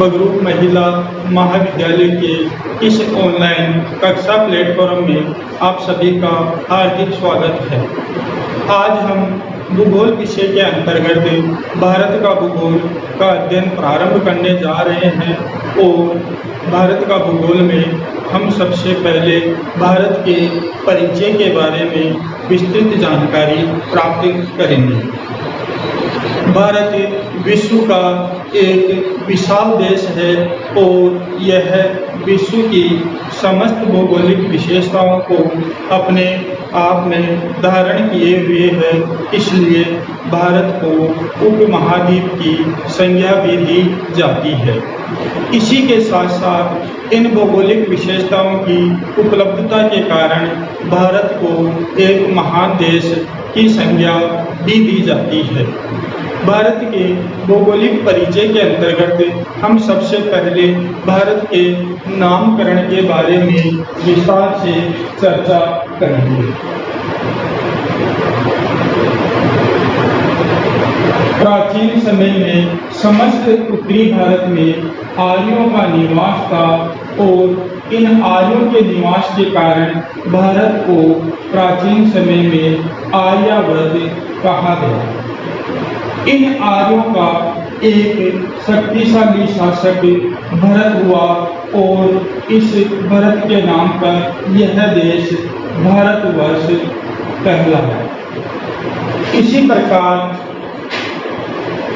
बगरूप महिला महाविद्यालय के इस ऑनलाइन कक्षा प्लेटफॉर्म में आप सभी का हार्दिक स्वागत है। आज हम भूगोल विषय के अंतर्गत भारत का भूगोल का अध्ययन प्रारंभ करने जा रहे हैं और भारत का भूगोल में हम सबसे पहले भारत के परिचय के बारे में विस्तृत जानकारी प्राप्त करेंगे। भारत विश्व का एक विशाल देश है और यह विश्व की समस्त भौगोलिक विशेषताओं को अपने आप में धारण किए हुए है, इसलिए भारत को उपमहाद्वीप की संज्ञा भी दी जाती है। इसी के साथ साथ इन भौगोलिक विशेषताओं की उपलब्धता के कारण भारत को एक महान देश की संज्ञा भी दी जाती है। भारत के भौगोलिक परिचय के अंतर्गत हम सबसे पहले भारत के नामकरण के बारे में विस्तार से चर्चा करेंगे। प्राचीन समय में समस्त उत्तरी भारत में आर्यों का निवास था और इन आर्यों के निवास के कारण भारत को प्राचीन समय में आर्यावर्त कहा गया। इन आर्यों का एक शक्तिशाली शासक भरत हुआ और इस भरत के नाम पर यह देश भारतवर्ष कहलाया। इसी प्रकार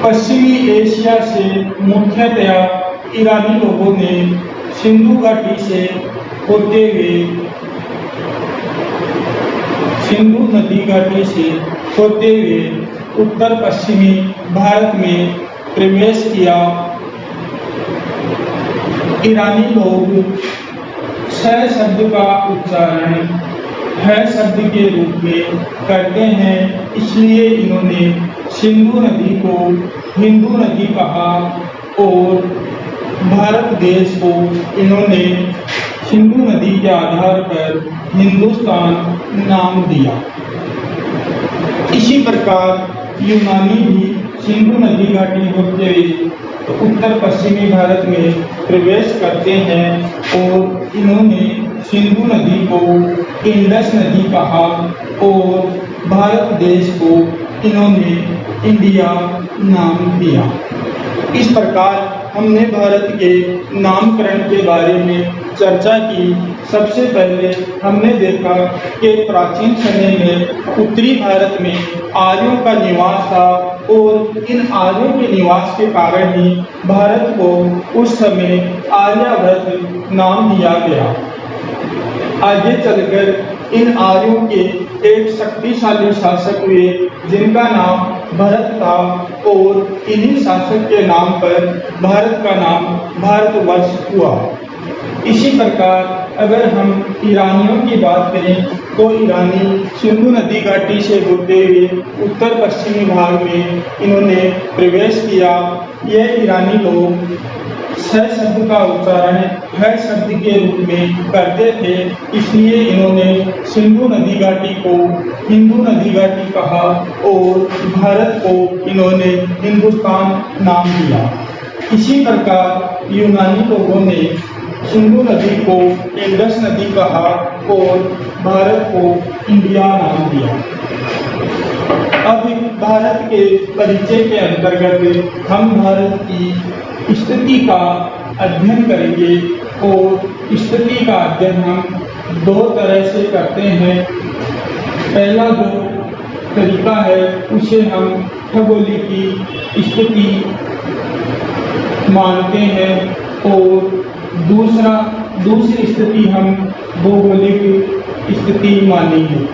पश्चिमी एशिया से मुख्यतया ईरानी लोगों ने सिंधु घाटी से होते हुए सिंधु नदी घाटी से होते हुए उत्तर पश्चिमी भारत में प्रवेश किया। ईरानी लोग श शब्द का उच्चारण ह शब्द के रूप में करते हैं, इसलिए इन्होंने सिंधु नदी को हिंदू नदी कहा और भारत देश को इन्होंने सिंधु नदी के आधार पर हिंदुस्तान नाम दिया। इसी प्रकार यूनानी भी सिंधु नदी घाटी होते हुए उत्तर पश्चिमी भारत में प्रवेश करते हैं और इन्होंने सिंधु नदी को इंडस नदी कहा और भारत देश को इन्होंने इंडिया नाम दिया। इस प्रकार हमने भारत के नामकरण के बारे में चर्चा की। सबसे पहले हमने देखा कि प्राचीन समय में उत्तरी भारत में आर्यों का निवास था और इन आर्यों के निवास के कारण ही भारत को उस समय आर्यावर्त नाम दिया गया। आगे चलकर इन आर्यों के एक शक्तिशाली शासक हुए जिनका नाम भरत था और इन्हीं शासक के नाम पर भारत का नाम भारतवर्ष हुआ। इसी प्रकार अगर हम ईरानियों की बात करें तो ईरानी सिंधु नदी घाटी से होते हुए उत्तर पश्चिमी भाग में इन्होंने प्रवेश किया। यह ईरानी लोग स शब्द का उच्चारण ह शब्द के रूप में करते थे, इसलिए इन्होंने सिंधु नदी घाटी को हिंदू नदी घाटी कहा और भारत को इन्होंने हिंदुस्तान नाम दिया। इसी प्रकार यूनानी लोगों ने सिंधु नदी को इंडस नदी कहा और भारत को इंडिया नाम दिया। अब भारत के परिचय के अंतर्गत हम भारत की स्थिति का अध्ययन करेंगे और स्थिति का अध्ययन हम दो तरह से करते हैं। पहला जो तरीका है उसे हम खगोलीय स्थिति मानते हैं और दूसरी स्थिति हम भौगोलिक स्थिति मानेंगे।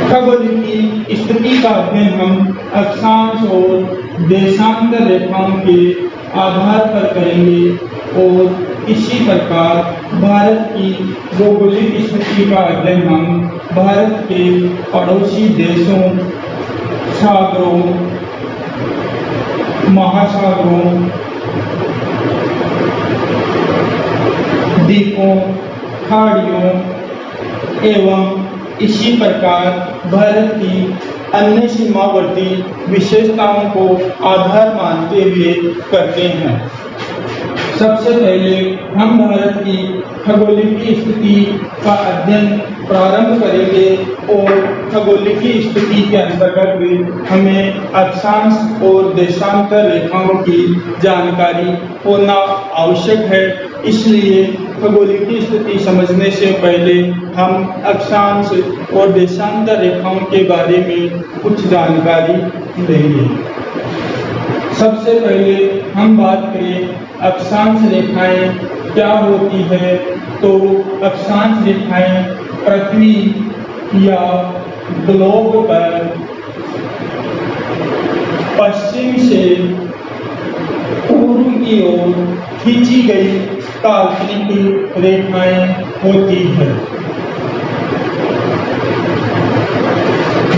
खगोलीय स्थिति का अध्ययन हम अक्षांश और देशांतर रेखाओं के आधार पर करेंगे और इसी प्रकार भारत की भौगोलिक स्थिति का अध्ययन हम भारत के पड़ोसी देशों, सागरों, महासागरों, द्वीपों, खाड़ियों एवं इसी प्रकार भारत की अन्य सीमावर्ती विशेषताओं को आधार मानते हुए करते हैं। सबसे पहले हम भारत की खगोलीय स्थिति का अध्ययन प्रारंभ करेंगे और खगोलीय स्थिति के अंतर्गत हमें अक्षांश और देशांतर रेखाओं की जानकारी होना आवश्यक है। इसलिए खगोलीय स्थिति समझने से पहले हम अक्षांश और देशांतर रेखाओं के बारे में कुछ जानकारी लेंगे। सबसे पहले हम बात करें अक्षांश रेखाएं क्या होती है, तो अक्षांश रेखाएं पृथ्वी या ग्लोब पर पश्चिम से पूर्व की ओर खींची गई काल्पनिक रेखाएं होती है।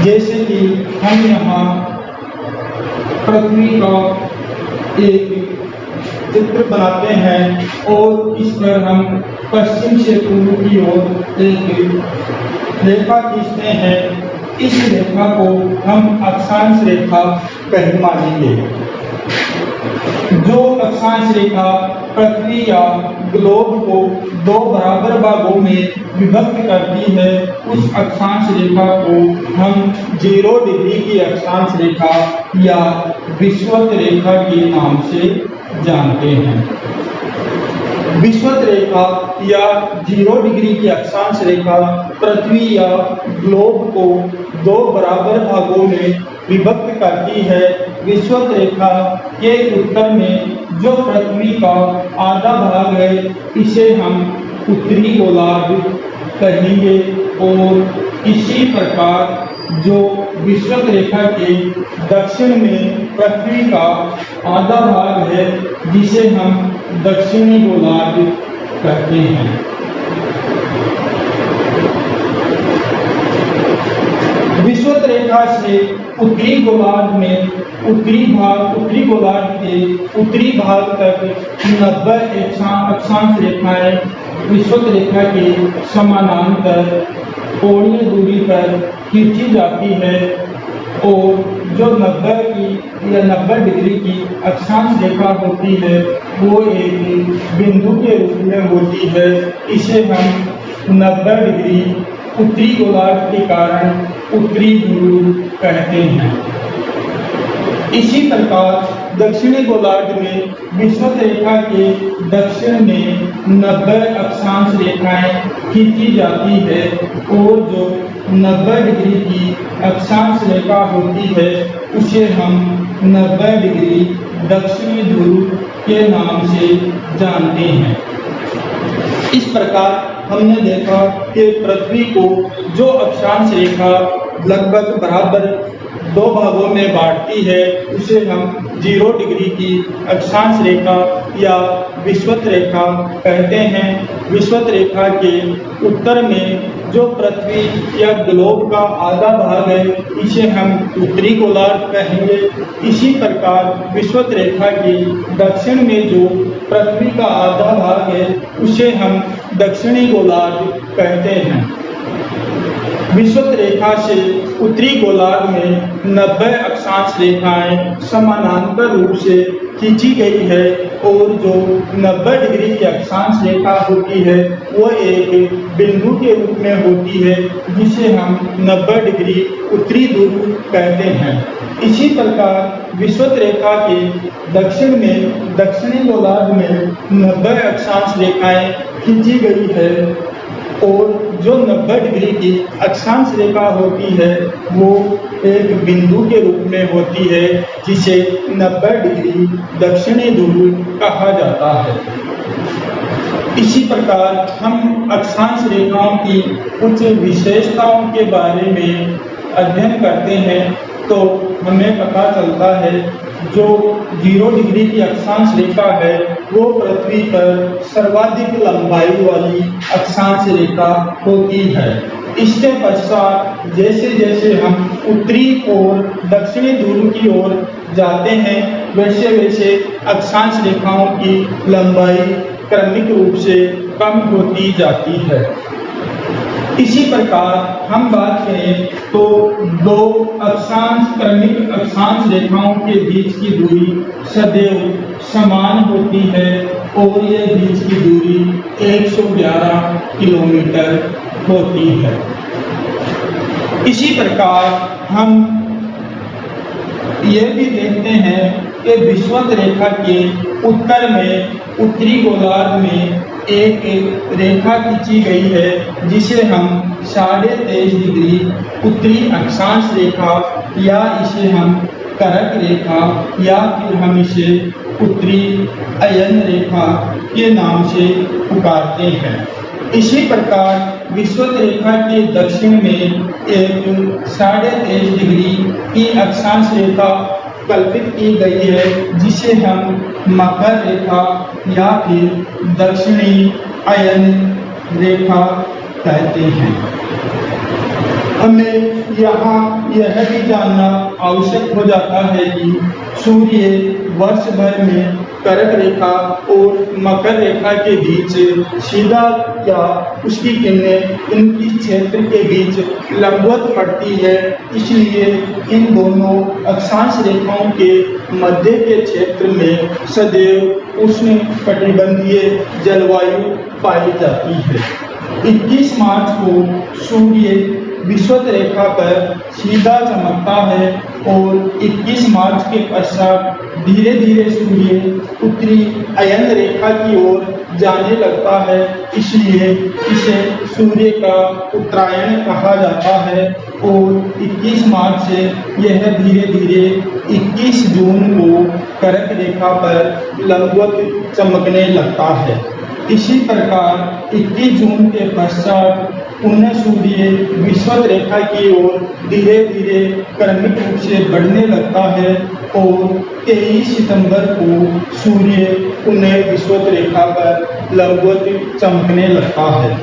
जैसे कि हम यहाँ पृथ्वी का एक चित्र बनाते हैं और इस पर हम पश्चिम से पूर्व की ओर एक रेखा खींचते हैं। इस रेखा को हम अक्षांश रेखा कह मानेंगे। जो अक्षांश रेखा पृथ्वी या ग्लोब को दो बराबर भागों में विभक्त करती है, उस अक्षांश रेखा को हम 0 डिग्री की अक्षांश रेखा या विषुवत रेखा के नाम से जानते हैं। विषुवत रेखा या 0 डिग्री की अक्षांश रेखा पृथ्वी या ग्लोब को दो बराबर भागों में विभक्त करती है। विषुवत रेखा के उत्तर में जो पृथ्वी का आधा भाग है, इसे हम उत्तरी गोलार्ध कहेंगे और इसी प्रकार जो विषुवत रेखा के दक्षिण में पृथ्वी का आधा भाग है, जिसे हम दक्षिणी गोलार्ध कहते हैं। विषुवत रेखा से उत्तरी गोलार्ध में उत्तरी गोलार्ध के उत्तरी भाग तक 90 अक्षांश रेखाएं विषुवत रेखा के समानांतर कोणीय दूरी पर खींची जाती है और जो 90 डिग्री की अक्षांश रेखा होती है, वो एक बिंदु के रूप में होती है। इसे हम 90 डिग्री उत्तरी गोलार्ध के कारण उत्तरी ध्रुव कहते हैं। इसी प्रकार दक्षिणी गोलार्ध में विषुवत रेखा के दक्षिण में 90 अक्षांश रेखाएं खींची जाती है और जो 90 डिग्री की अक्षांश रेखा होती है, उसे हम 90 डिग्री दक्षिणी ध्रुव के नाम से जानते हैं। इस प्रकार हमने देखा कि पृथ्वी को जो अक्षांश रेखा लगभग बराबर दो भागों में बांटती है, उसे हम 0 डिग्री की अक्षांश रेखा या विषुवत रेखा कहते हैं। विषुवत रेखा के उत्तर में जो पृथ्वी या ग्लोब का आधा भाग है, इसे हम उत्तरी गोलार्ध कहेंगे। इसी प्रकार विषुवत रेखा के दक्षिण में जो पृथ्वी का आधा भाग है, उसे हम दक्षिणी गोलार्ध कहते हैं। विषुवत रेखा से उत्तरी गोलार्ध में 90 अक्षांश रेखाएं समानांतर रूप से खींची गई है और जो 90 डिग्री की अक्षांश रेखा होती है, वो एक बिंदु के रूप में होती है, जिसे हम 90 डिग्री उत्तरी ध्रुव कहते हैं। इसी प्रकार विषुवत रेखा के दक्षिण में दक्षिणी गोलार्ध में 90 अक्षांश रेखाएं खींची गई है और जो 90 डिग्री की अक्षांश रेखा होती है, वो एक बिंदु के रूप में होती है, जिसे 90 डिग्री दक्षिणी ध्रुव कहा जाता है। इसी प्रकार हम अक्षांश रेखाओं की कुछ विशेषताओं के बारे में अध्ययन करते हैं, तो हमें पता चलता है जो 0 डिग्री की अक्षांश रेखा है, वो पृथ्वी पर सर्वाधिक लंबाई वाली अक्षांश रेखा होती है। इसके पश्चात जैसे जैसे हम उत्तरी और दक्षिणी ध्रुव की ओर जाते हैं, वैसे वैसे अक्षांश रेखाओं की लंबाई क्रमिक रूप से कम होती जाती है। इसी प्रकार हम बात करें तो दो अक्षांश क्रमिक अक्षांश रेखाओं के बीच की दूरी सदैव समान होती है और यह बीच की दूरी 111 किलोमीटर होती है। इसी प्रकार हम यह भी देखते हैं कि विषुवत रेखा के उत्तर में उत्तरी गोलार्ध में एक रेखा खींची गई है जिसे हम 23.5 डिग्री उत्तरी अक्षांश रेखा या इसे हम करक रेखा या फिर हम इसे उत्तरी अयन रेखा के नाम से पुकारते हैं। इसी प्रकार विषुवत रेखा के दक्षिण में एक 23.5 डिग्री की अक्षांश रेखा कल्पित की गई है जिसे हम मकर रेखा या फिर दक्षिणी अयन रेखा कहते हैं। हमें यहाँ यह भी जानना आवश्यक हो जाता है कि सूर्य वर्ष भर में करक रेखा और मकर रेखा के बीच सीधा या उसकी किरणें इनकी क्षेत्र के बीच लंबवत पड़ती है, इसलिए इन दोनों अक्षांश रेखाओं के मध्य के क्षेत्र में सदैव उष्ण कटिबंधीय जलवायु पाई जाती है। 21 मार्च को सूर्य विषुवत रेखा पर सीधा चमकता है और 21 मार्च के पश्चात धीरे धीरे सूर्य उत्तरी अयन रेखा की ओर जाने लगता है, इसलिए इसे सूर्य का उत्तरायण कहा जाता है। और 21 मार्च से यह धीरे धीरे 21 जून को करक रेखा पर लंबवत चमकने लगता है। इसी प्रकार 21 जून के पश्चात पुनः सूर्य विषुवत रेखा की ओर धीरे धीरे क्रमिक रूप से बढ़ने लगता है और 23 सितंबर को सूर्य पुनः विषुवत रेखा पर लंबवत चमकने लगता है।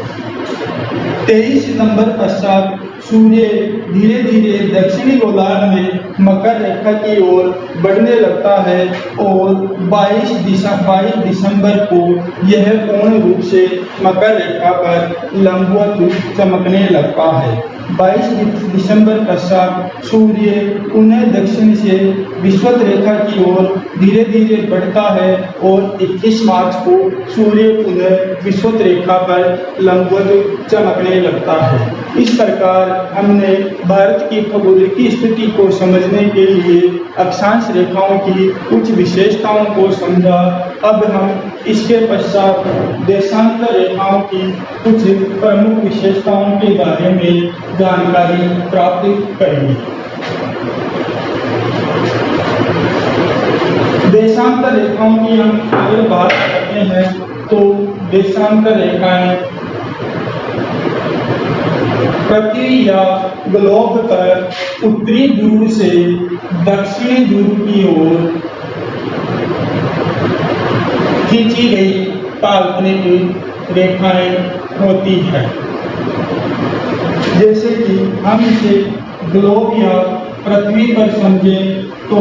23 सितंबर पश्चात सूर्य धीरे धीरे दक्षिणी गोलार्ध में मकर रेखा की ओर बढ़ने लगता है और 22 दिसंबर को यह पूर्ण रूप से मकर रेखा पर लंबवत चमकने लगता है। 22 दिसंबर पश्चात सूर्य पुनः दक्षिण से विषुवत रेखा की ओर धीरे धीरे बढ़ता है और 21 मार्च को सूर्य पुनः विषुवत रेखा पर लंबवत चमकने लगता है। इस प्रकार हमने भारत की भौगोलिक स्थिति को समझने के लिए अक्षांश रेखाओं की कुछ विशेषताओं को समझा। अब हम इसके पश्चात देशांतर रेखाओं की कुछ प्रमुख विशेषताओं के बारे में जानकारी प्राप्त करेंगे। देशांतर रेखाओं की हम अगर बात करते हैं तो देशांतर रेखाएं पृथ्वी या ग्लोब पर उत्तरी ध्रुव से दक्षिणी ध्रुव की ओर खींची गई काल्पनिक रेखाएं होती है। जैसे कि हम इसे ग्लोब या पृथ्वी पर समझें तो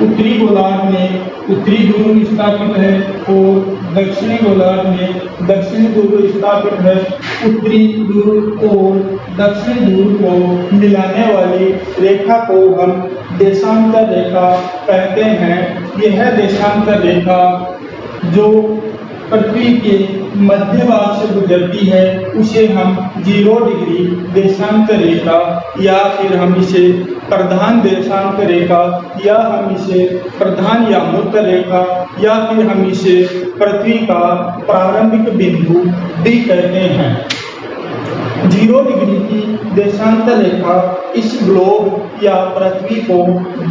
उत्तरी गोलार्ध में उत्तरी ध्रुव स्थापित है और दक्षिणी गोलार्ध में दक्षिणी ध्रुव स्थापित है। उत्तरी ध्रुव और दक्षिणी ध्रुव को मिलाने वाली रेखा को हम देशांतर रेखा कहते हैं। यह देशांतर रेखा जो पृथ्वी के मध्य भाग से गुजरती है उसे हम 0 डिग्री देशांतर रेखा या फिर हम इसे प्रधान देशांतर रेखा या हम इसे प्रधान यामोत्तर रेखा या फिर हम इसे पृथ्वी का प्रारंभिक बिंदु डी कहते हैं। 0 डिग्री की देशांतर रेखा इस ग्लोब या पृथ्वी को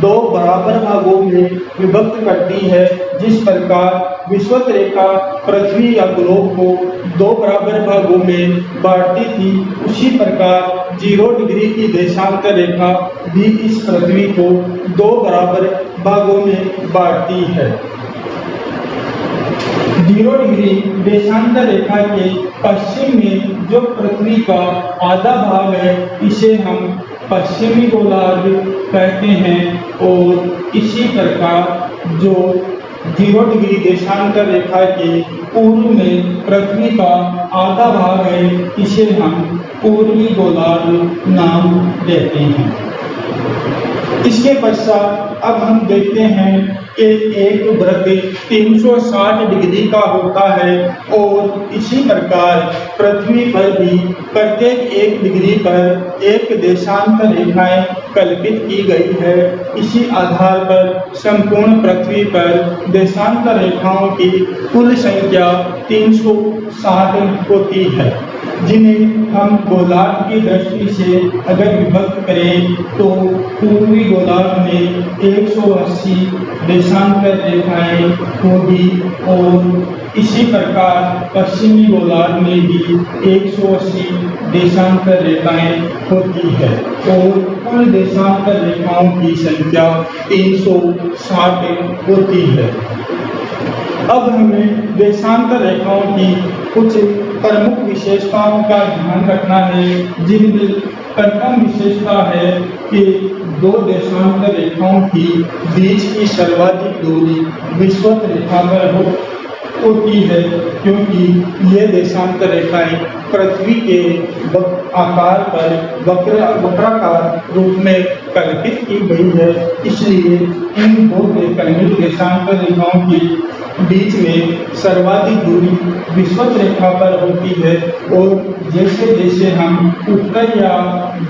2 बराबर भागों में विभक्त करती है। जिस प्रकार विषुवत रेखा पृथ्वी या ग्लोब को 2 बराबर भागों में बांटती थी, उसी प्रकार 0 डिग्री की देशांतर रेखा भी इस पृथ्वी को 2 बराबर भागों में बांटती है। 0 डिग्री देशांतर रेखा के पश्चिम में जो पृथ्वी का आधा भाग है इसे हम पश्चिमी गोलार्ध कहते हैं और इसी प्रकार जो 0 डिग्री देशांतर रेखा के पूर्व में पृथ्वी का आधा भाग है, इसे हम पूर्वी गोलार्ध नाम देते हैं। इसके पश्चात अब हम देखते हैं कि एक वृत्त 360 डिग्री का होता है और इसी प्रकार पृथ्वी पर भी प्रत्येक 1 डिग्री पर एक देशांतर रेखाएं कल्पित की गई है। इसी आधार पर संपूर्ण पृथ्वी पर देशांतर रेखाओं की कुल संख्या 360 होती है, जिन्हें हम गोलार्ध की दृष्टि से अगर विभक्त करें तो पूर्वी गोलार्ध में 180 देशांतर रेखाएं होगी और इसी प्रकार पश्चिमी गोलार्ध में भी 180 देशांतर रेखाएं होती है और कुल देशांतर रेखाओं की संख्या 360 होती है। अब हमें देशांतर रेखाओं की कुछ प्रमुख विशेषताओं का ध्यान रखना है, जिनमें प्रथम विशेषता है कि 2 देशांतर रेखाओं की बीच की सर्वाधिक दूरी विषुवत रेखा पर होती है, क्योंकि ये देशांतर रेखाएं पृथ्वी के आकार पर वक्राकार रूप में कल्पित की गई है। इसलिए इन 2 देशांतर रेखाओं की बीच में सर्वाधिक दूरी विषुवत रेखा पर होती है और जैसे जैसे हम उत्तर या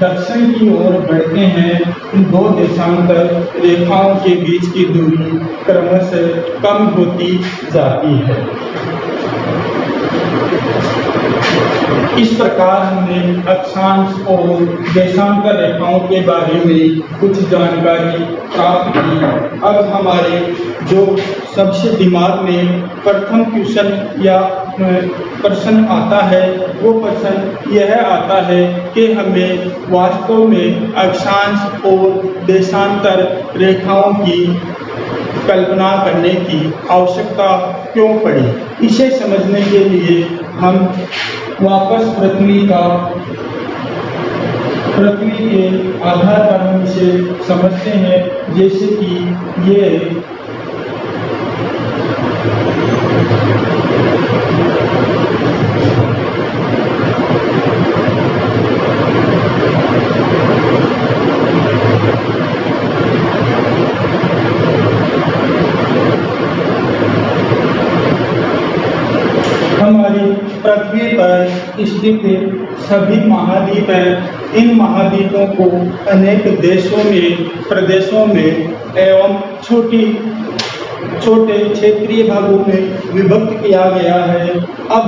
दक्षिण की ओर बढ़ते हैं, इन 2 देशांतर रेखाओं के बीच की दूरी क्रमशः कम होती जाती है। इस प्रकार हमने अक्षांश और देशांतर रेखाओं के बारे में कुछ जानकारी प्राप्त की। अब हमारे जो सबसे दिमाग में प्रथम क्वेश्चन या प्रश्न आता है, वो प्रश्न यह आता है कि हमें वास्तव में अक्षांश और देशांतर रेखाओं की कल्पना करने की आवश्यकता क्यों पड़ी। इसे समझने के लिए हम वापस पृथ्वी के आधार पर हम इसे समझते हैं, जैसे कि ये हमारी पृथ्वी पर स्थित सभी महाद्वीप हैं। इन महाद्वीपों को अनेक देशों में, प्रदेशों में एवं छोटे क्षेत्रीय भागों में विभक्त किया गया है। अब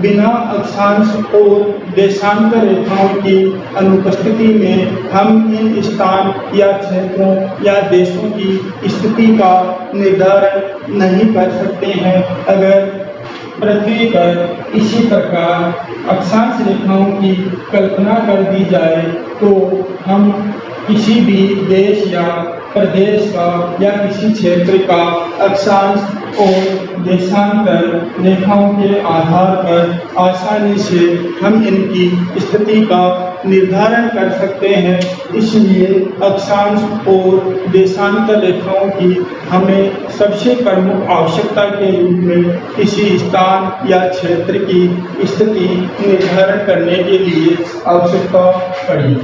बिना अक्षांश और देशांतर रेखाओं की अनुपस्थिति में हम इन स्थान या क्षेत्रों या देशों की स्थिति का निर्धारण नहीं कर सकते हैं। अगर पृथ्वी पर इसी प्रकार अक्षांश रेखाओं की कल्पना कर दी जाए तो हम किसी भी देश या प्रदेश का या किसी क्षेत्र का अक्षांश और देशांतर रेखाओं के आधार पर आसानी से हम इनकी स्थिति का निर्धारण कर सकते हैं। इसलिए अक्षांश और देशांतर रेखाओं की हमें सबसे प्रमुख आवश्यकता के रूप में किसी स्थान या क्षेत्र की स्थिति निर्धारण करने के लिए आवश्यकता पड़ी।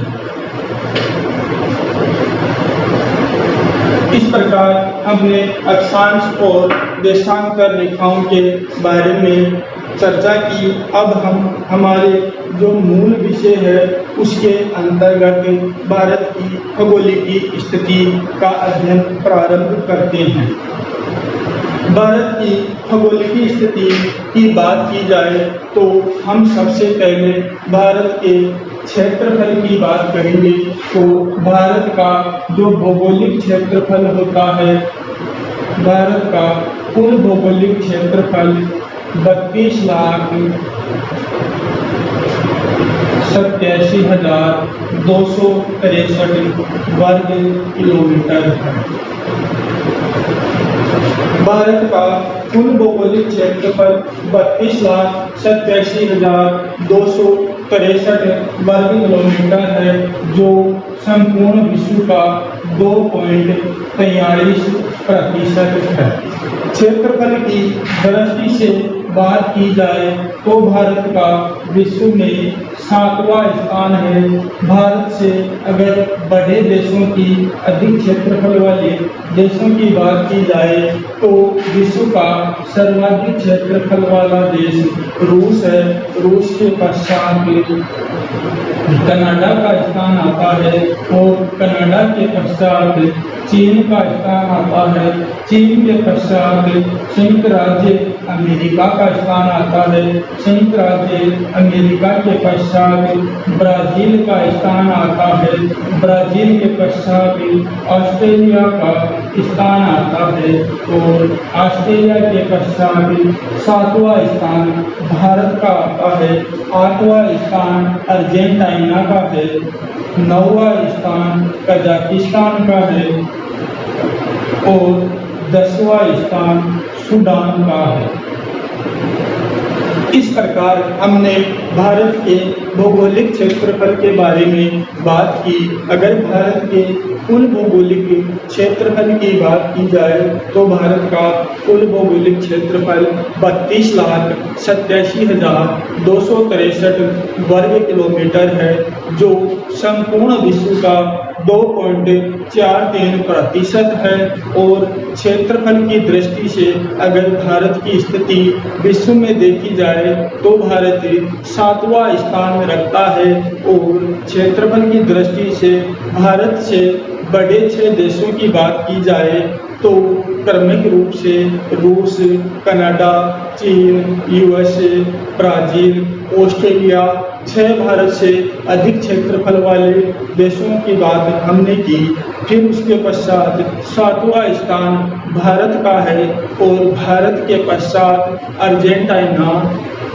इस प्रकार हमने अक्षांश और देशांतर रेखाओं के बारे में चर्चा की। अब हम हमारे जो मूल विषय है उसके अंतर्गत भारत की खगोलीय स्थिति का अध्ययन प्रारंभ करते हैं। भारत की खगोलीय स्थिति की बात की जाए तो हम सबसे पहले भारत के क्षेत्रफल की बात करेंगे। तो भारत का जो भौगोलिक क्षेत्रफल होता है, भारत का कुल भौगोलिक क्षेत्रफल 32,87,263 वर्ग किलोमीटर है। भारत का कुल भौगोलिक क्षेत्रफल 32,87,263 वर्ग किलोमीटर है, जो संपूर्ण विश्व का 2.43% है। क्षेत्रफल की दृष्टि से बात की जाए तो भारत का विश्व में 7वां स्थान है। भारत से अगर बड़े देशों की अधिक क्षेत्रफल वाले देशों की बात की जाए तो विश्व का सर्वाधिक क्षेत्रफल वाला देश रूस है। रूस के पश्चात कनाडा का स्थान आता है और कनाडा के पश्चात चीन का स्थान आता है। चीन के पश्चात संयुक्त राज्य अमेरिका का स्थान आता है। संयुक्त राज्य अमेरिका के पश्चात ब्राजील का स्थान आता है। ब्राजील के पश्चात ऑस्ट्रेलिया का स्थान आता है और ऑस्ट्रेलिया के पश्चात 7वां स्थान भारत का आता है। 8वां स्थान अर्जेंटीना का है। 9वां स्थान कजाकिस्तान का है और 10वां स्थान सूडान का है। इस प्रकार हमने भारत के भौगोलिक क्षेत्रफल के बारे में बात की। अगर भारत के कुल भौगोलिक क्षेत्रफल की बात की जाए तो भारत का कुल भौगोलिक क्षेत्रफल 32,87,263 वर्ग किलोमीटर है, जो संपूर्ण विश्व का 2.43% है। और क्षेत्रफल की दृष्टि से अगर भारत की स्थिति विश्व में देखी जाए तो भारत 7वां स्थान में रखता है। और क्षेत्रफल की दृष्टि से भारत से बड़े 6 देशों की बात की जाए तो क्रमिक रूप से रूस, कनाडा, चीन, यूएसए, ब्राजील, ऑस्ट्रेलिया 6 भारत से अधिक क्षेत्रफल वाले देशों की बात हमने की। फिर उसके पश्चात 7वां स्थान भारत का है और भारत के पश्चात अर्जेंटीना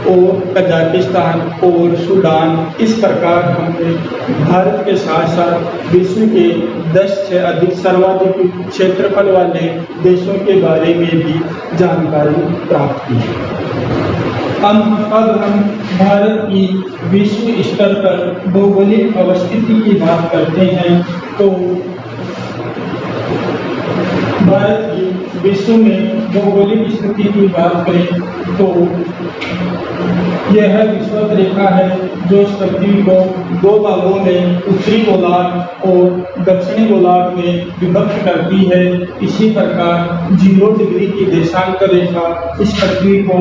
और कजाकिस्तान और सूडान। इस प्रकार हमने भारत के साथ साथ विश्व के 10 से अधिक सर्वाधिक क्षेत्रफल वाले देशों के बारे में भी जानकारी प्राप्त की। अब हम भारत की विश्व स्तर पर भौगोलिक अवस्थिति की बात करते हैं। तो भारत की विश्व में भौगोलिक स्थिति की बात करें तो यह विषुवत रेखा है जो इस पृथ्वी को 2 भागों में उत्तरी गोलार्ध और दक्षिणी गोलार्ध में विभक्त करती है। इसी प्रकार 0 डिग्री की देशांतर रेखा इस पृथ्वी को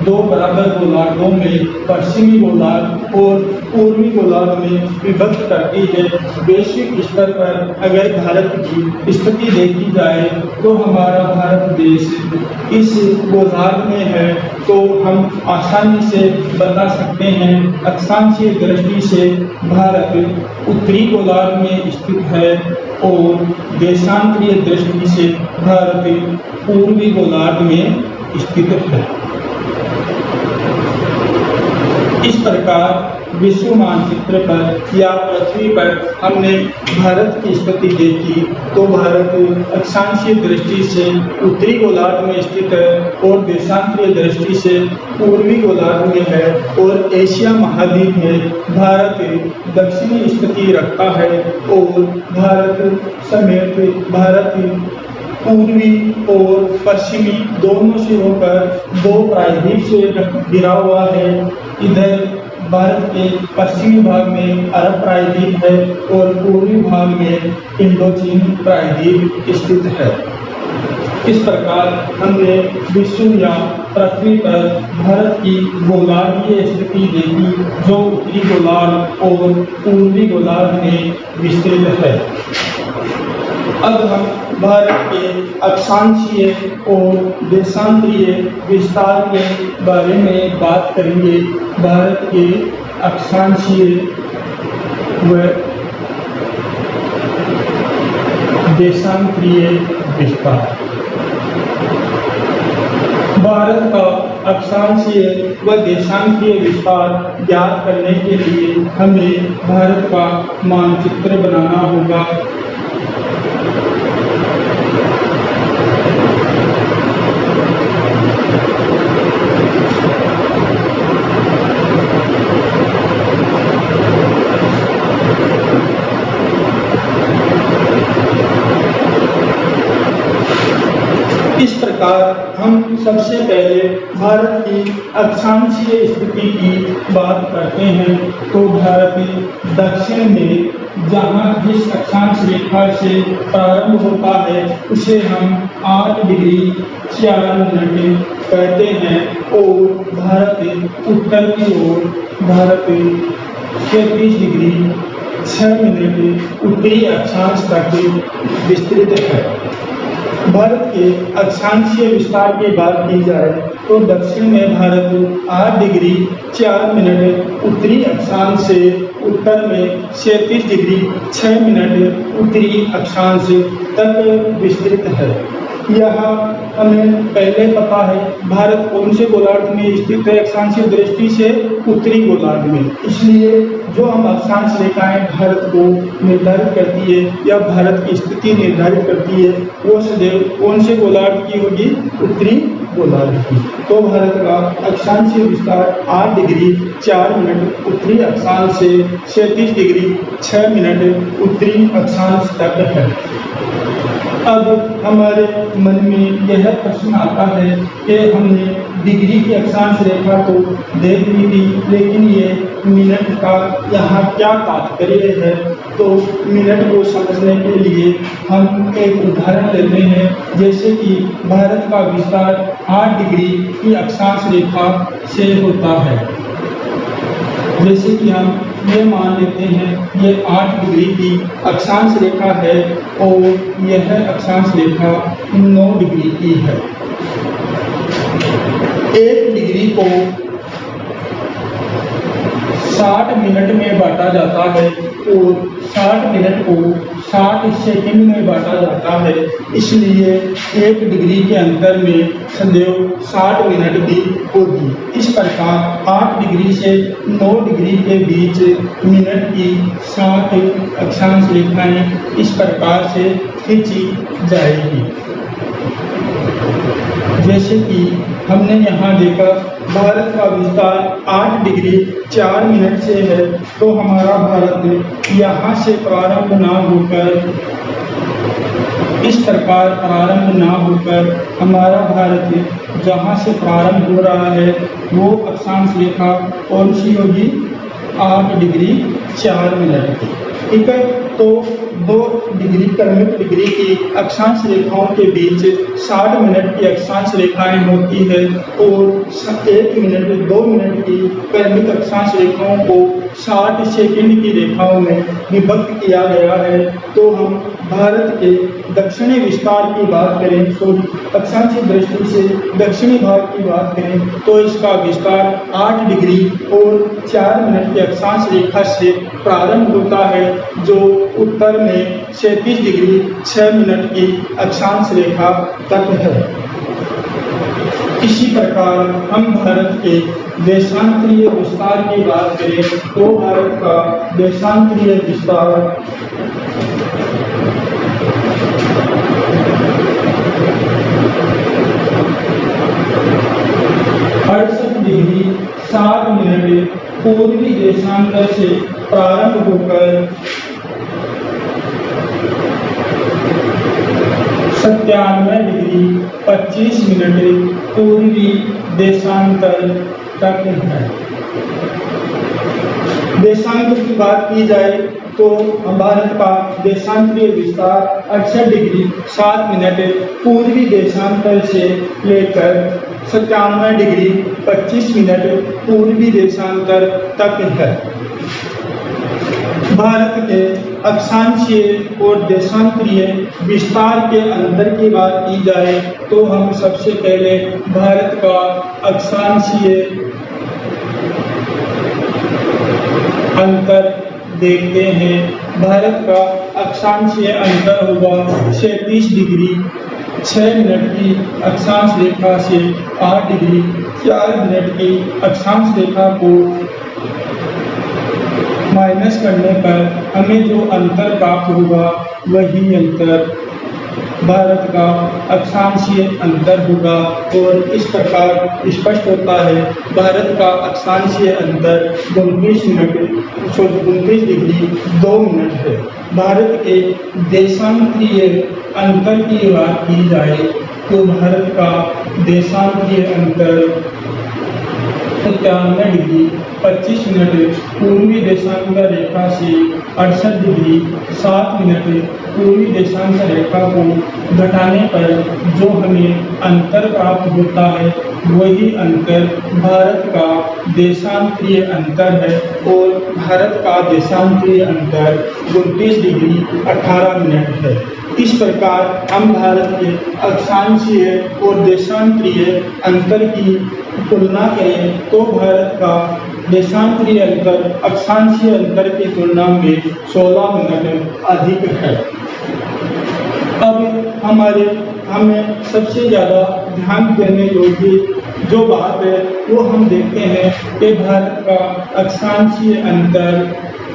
2 बराबर गोलार्धों में पश्चिमी गोलार्ध और पूर्वी गोलार्ध में विभक्त करती है। वैश्विक स्तर पर अगर भारत की स्थिति देखी जाए तो हमारा भारत देश इस गोलार्ध में है, तो हम आसानी से बता सकते हैं अक्षांशीय दृष्टि से भारत उत्तरी गोलार्ध में स्थित है और देशांतरीय दृष्टि से भारत पूर्वी गोलार्ध में स्थित है। इस प्रकार विश्व मानचित्र पर या पृथ्वी पर हमने भारत की स्थिति देखी तो भारत अक्षांशीय दृष्टि से उत्तरी गोलार्ध में स्थित है और देशांतरीय दृष्टि से पूर्वी गोलार्ध में है। और एशिया महाद्वीप में भारत दक्षिणी स्थिति रखता है और भारत समेत भारत पूर्वी और पश्चिमी दोनों सिरों पर 2 प्रायद्वीप से घिरा हुआ है। इधर भारत के पश्चिमी भाग में अरब प्रायद्वीप है और पूर्वी भाग में इंडोचीन प्रायद्वीप स्थित है। इस प्रकार हमने विश्व या पृथ्वी पर भारत की गोलार्धीय स्थिति देखी जो उत्तरी गोलार्ध और पूर्वी गोलार्ध में विस्तृत है। अब हम भारत के अक्षांशीय और देशांतरीय विस्तार के बारे में बात करेंगे। भारत के अक्षांशीय व देशांतरीय विस्तार। भारत का अक्षांशीय व देशांतरीय विस्तार ज्ञात करने के लिए हमें भारत का मानचित्र बनाना होगा। इस प्रकार हम सबसे पहले भारत की अक्षांशीय स्थिति की बात करते हैं। तो भारत दक्षिण में जहाँ जिस अक्षांश रेखा से प्रारंभ होता है उसे हम 8 डिग्री 4 मिनट कहते हैं, और भारत उत्तर की ओर भारत 33 डिग्री 6 मिनट उत्तरी अक्षांश तक विस्तृत है। भारत के अक्षांशीय विस्तार की बात की जाए तो दक्षिण में भारत 8 डिग्री 4 मिनट उत्तरी अक्षांश से, उत्तर में 37 डिग्री 6 मिनट उत्तरी अक्षांश तक विस्तृत है। यहाँ हमें पहले पता है भारत कौन से गोलार्ध में स्थित है अक्षांशीय दृष्टि से, उत्तरी गोलार्ध में। इसलिए जो हम अक्षांश रेखाएं भारत को निर्धारित करती है या भारत की स्थिति निर्धारित करती है वो सदैव कौन से गोलार्ध की होगी, उत्तरी गोलार्ध की। तो भारत का अक्षांशीय विस्तार 8 डिग्री 4 मिनट उत्तरी अक्षांश से 37 डिग्री 6 मिनट उत्तरी अक्षांश तक है। अब हमारे मन में यह प्रश्न आता है कि हमने डिग्री की अक्षांश रेखा तो देख ली थी, लेकिन ये मिनट का यहाँ क्या तात्पर्य है। तो मिनट को समझने के लिए हम एक उदाहरण लेते हैं। जैसे कि भारत का विस्तार 8 डिग्री की अक्षांश रेखा से होता है। जैसे कि हम ये मान लेते हैं ये 8 डिग्री की अक्षांश रेखा है और यह अक्षांश रेखा 9 डिग्री की है। 1 डिग्री को 60 मिनट में बांटा जाता है और 60 मिनट को 60 सेकंड में बांटा जाता है। इसलिए 1 डिग्री के अंतर में सदैव 60 मिनट की होगी। इस प्रकार 8 डिग्री से 9 डिग्री के बीच मिनट की 60 अक्षांश रेखाएं इस प्रकार से खींची जाएगी। जैसे कि हमने यहाँ देखा भारत का विस्तार 8 डिग्री 4 मिनट से है, तो हमारा भारत यहाँ से प्रारंभ ना होकर इस प्रकार प्रारंभ ना होकर हमारा भारत जहाँ से प्रारंभ हो रहा है वो अक्षांश रेखा कौन सी होगी, 8 डिग्री 4 मिनट की। ठीक है, तो 2 डिग्री क्रमिक डिग्री की अक्षांश रेखाओं के बीच 60 मिनट की अक्षांश रेखाएं होती है और 1 मिनट 2 मिनट की क्रमिक अक्षांश रेखाओं को 60 सेकंड की रेखाओं में विभक्त किया गया है। तो हम भारत के दक्षिणी विस्तार की बात करें, तो अक्षांशीय दृष्टि से दक्षिणी भाग की बात करें तो इसका विस्तार 8 डिग्री और 4 मिनट की अक्षांश रेखा से प्रारंभ होता है, जो उत्तर में 37 डिग्री 6 मिनट की अक्षांश रेखा तक है। इसी प्रकार हम भारत के देशांतरीय विस्तार की बात करें तो भारत का देशांतरीय विस्तार 68 डिग्री 7 मिनट पूर्वी देशांतर से प्रारंभ होकर 97 डिग्री 25 मिनट पूर्वी देशांतर तक है। देशांतर की बात की जाए तो भारत का देशांतरीय विस्तार 68 डिग्री 7 मिनट पूर्वी देशांतर से लेकर 97 डिग्री 25 मिनट पूर्वी देशांतर तक है। भारत के अक्षांशीय और देशांतरीय विस्तार के अंतर की बात की जाए तो हम सबसे पहले भारत का अक्षांशीय अंतर देखते हैं। भारत का अक्षांशीय अंतर होगा 37 डिग्री 6 मिनट की अक्षांश रेखा से 8 डिग्री 4 मिनट की अक्षांश रेखा को माइनस करने पर हमें जो अंतर प्राप्त होगा वही अंतर भारत का अक्षांशीय अंतर होगा। और इस प्रकार स्पष्ट होता है भारत का अक्षांशीय अंतर 29 डिग्री 2 मिनट है। भारत के देशांतरीय अंतर की बात की जाए तो भारत का देशांतरीय अंतर 97 डिग्री 25 मिनट पूर्वी देशांतर रेखा से 68 डिग्री 7 मिनट पूर्वी देशांतर रेखा को घटाने पर जो हमें अंतर प्राप्त होता है वही अंतर भारत का देशांतरीय अंतर है और भारत का देशांतरीय अंतर 29 डिग्री 18 मिनट है। इस प्रकार हम भारत के अक्षांशीय और देशांतरीय अंतर की तुलना करें तो भारत का देशांतरीय अंतर अक्षांशीय अंतर की तुलना में 16 मिनट अधिक है। अब हमें सबसे ज़्यादा ध्यान देने योग्य जो बात है वो हम देखते हैं कि भारत का अक्षांशीय अंतर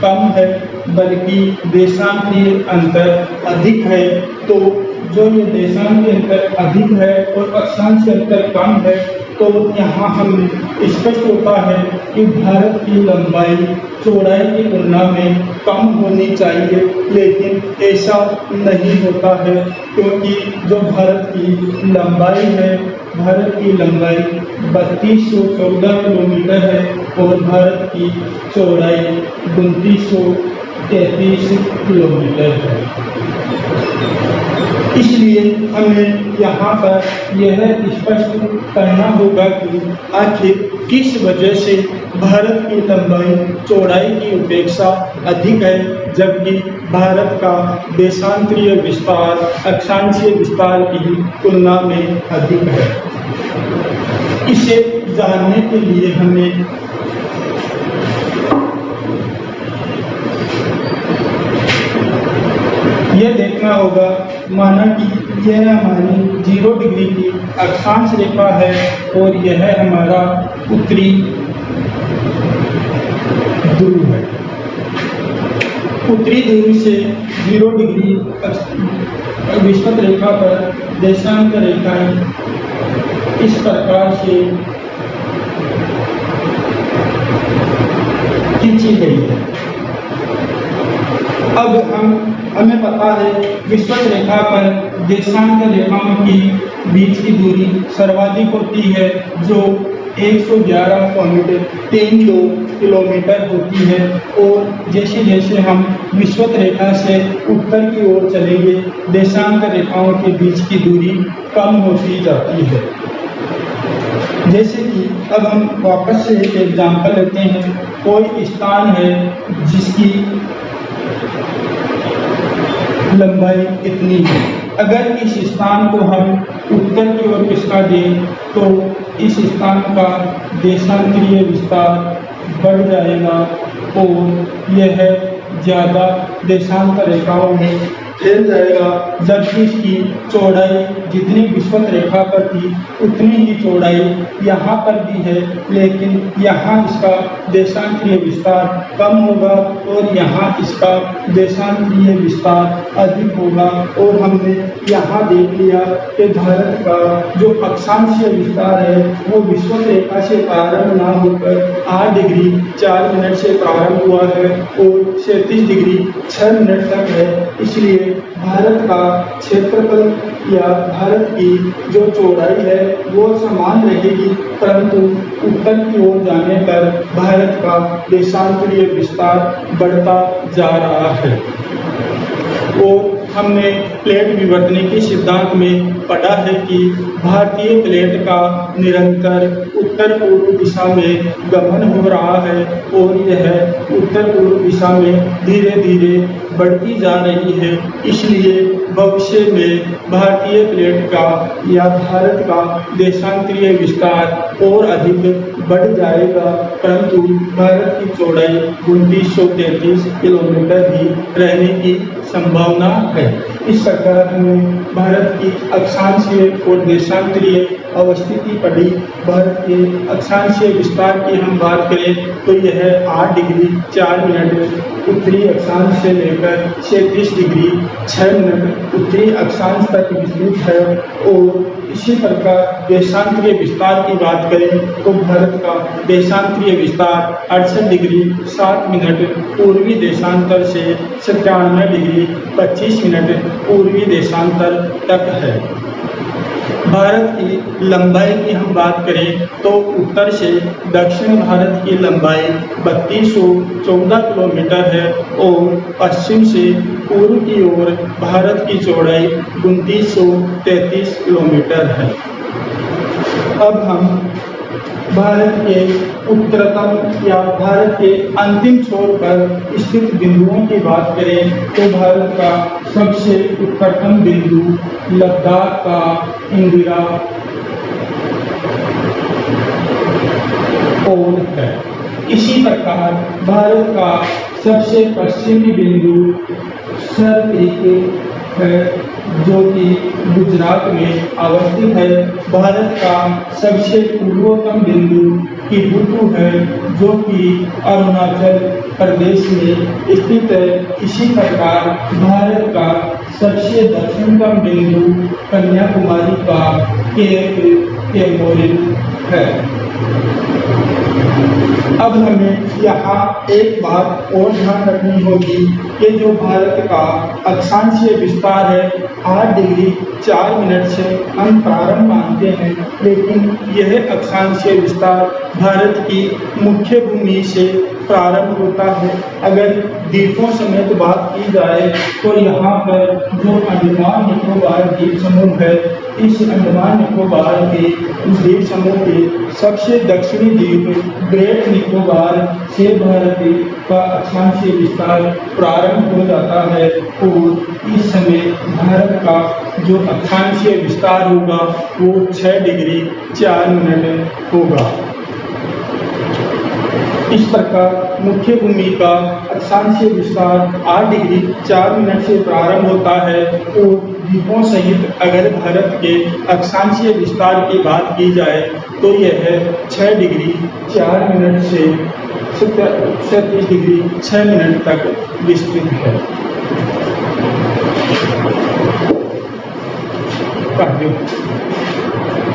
कम है बल्कि देशांतरीय अंतर अधिक है। तो जो ये देशांतरीय अंतर अधिक है और अक्षांशीय अंतर कम है तो यहाँ हमें स्पष्ट होता है कि भारत की लंबाई चौड़ाई की तुलना में कम होनी चाहिए, लेकिन ऐसा नहीं होता है क्योंकि जो भारत की लंबाई है, भारत की लंबाई 3214 किलोमीटर है और भारत की चौड़ाई 2933 किलोमीटर है। इसलिए हमें यहाँ पर यह स्पष्ट करना होगा कि आखिर किस वजह से भारत की लंबाई चौड़ाई की अपेक्षा अधिक है जबकि भारत का देशांतरीय विस्तार अक्षांशीय विस्तार की तुलना में अधिक है। इसे जानने के लिए हमें यह देखना होगा, माना कि यह हमारी 0 डिग्री की अक्षांश रेखा है और यह हमारा उत्तरी ध्रुव है। उत्तरी ध्रुव से 0 डिग्री विषुवत रेखा पर देशांतर रेखाएं इस प्रकार से खींची गई है। अब हमें पता है विषुवत रेखा पर देशांतर रेखाओं की बीच की दूरी सर्वाधिक होती है जो 111.32 किलोमीटर होती है और जैसे जैसे हम विषुवत रेखा से उत्तर की ओर चलेंगे देशांतर रेखाओं के बीच की दूरी कम होती जाती है। जैसे कि अब हम वापस से एक एग्जाम्पल लेते हैं। कोई स्थान है जिसकी लंबाई इतनी है, अगर इस स्थान को हम उत्तर की ओर खिसका दें तो इस स्थान का देशांतरीय विस्तार बढ़ जाएगा और यह ज़्यादा देशांतर रेखाओं में फैल जाएगा, जबकि इसकी चौड़ाई जितनी विषुवत रेखा पर थी उतनी ही चौड़ाई यहाँ पर भी है, लेकिन यहाँ इसका देशांतरीय विस्तार कम होगा और यहाँ इसका देशांतरीय विस्तार अधिक होगा। और हमने यहाँ देख लिया कि भारत का जो अक्षांशीय विस्तार है वो विषुवत रेखा से प्रारंभ ना होकर 8 डिग्री 4 मिनट से प्रारंभ हुआ है और 37 डिग्री 6 मिनट तक है। इसलिए भारत का क्षेत्रफल या भारत की जो चौड़ाई है वो समान रहेगी, परंतु उत्तर की ओर जाने पर भारत का देशांतरीय विस्तार बढ़ता जा रहा है। और हमने प्लेट विवर्तनिकी सिद्धांत में पढ़ा है कि भारतीय प्लेट का निरंतर उत्तर पूर्व दिशा में गमन हो रहा है और यह उत्तर पूर्व दिशा में धीरे धीरे बढ़ती जा रही है। इसलिए भविष्य में भारतीय प्लेट का या भारत का देशांतरीय विस्तार और अधिक बढ़ जाएगा, परंतु भारत की चौड़ाई 2933 किलोमीटर ही रहने की संभावना है। इस प्रकार हमें भारत की अक्षांशीय और देशांतरीय अवस्थिति पड़ी। भारत के अक्षांशीय विस्तार की हम बात करें तो यह 8 डिग्री 4 मिनट उत्तरी अक्षांश से लेकर 37 डिग्री 6 मिनट उत्तरी अक्षांश तक विस्तृत है। और इसी प्रकार देशांतरीय विस्तार की बात करें तो भारत का देशांतरीय विस्तार 68 डिग्री 7 मिनट पूर्वी देशांतर से 97 डिग्री 25 मिनट पूर्वी देशांतर तक है। भारत की लंबाई की हम बात करें तो उत्तर से दक्षिण भारत की लंबाई 3214 किलोमीटर है और पश्चिम से पूर्व की ओर भारत की चौड़ाई 2933 किलोमीटर है। अब हम भारत के उत्तरतम या भारत के अंतिम छोर पर स्थित बिंदुओं की बात करें तो भारत का सबसे उत्तरतम बिंदु लद्दाख का इंदिरा पोल है। इसी प्रकार भारत का सबसे पश्चिमी बिंदु सरक्रिक है जो कि गुजरात में अवस्थित है। भारत का सबसे पूर्वोत्तम बिंदु किबुटू है जो कि अरुणाचल प्रदेश में स्थित है। इसी प्रकार भारत का सबसे दक्षिणतम बिंदु कन्याकुमारी का केप कैमोरिन है। अब हमें यहाँ एक बात और ध्यान रखनी होगी कि जो भारत का अक्षांशीय विस्तार है 8 डिग्री 4 मिनट से हम प्रारंभ मानते हैं, लेकिन यह अक्षांशीय विस्तार भारत की मुख्य भूमि से प्रारंभ होता है। अगर द्वीपों समेत बात की जाए तो यहाँ पर जो अंडमान निकोबार द्वीप समूह है, इस अंडमान निकोबार के द्वीप समूह के सबसे दक्षिणी द्वीप ग्रेट निकोबार से भारत का अक्षांशीय विस्तार प्रारंभ हो जाता है और इस समय भारत का जो अक्षांशीय विस्तार होगा वो 6 डिग्री 4 मिनट होगा। इस प्रकार मुख्य भूमि का अक्षांशीय विस्तार 8 डिग्री 4 मिनट से प्रारंभ होता है और द्वीपों सहित अगर भारत के अक्षांशीय विस्तार की बात की जाए तो यह 6 डिग्री 4 मिनट से 37 डिग्री 6 मिनट तक विस्तृत है।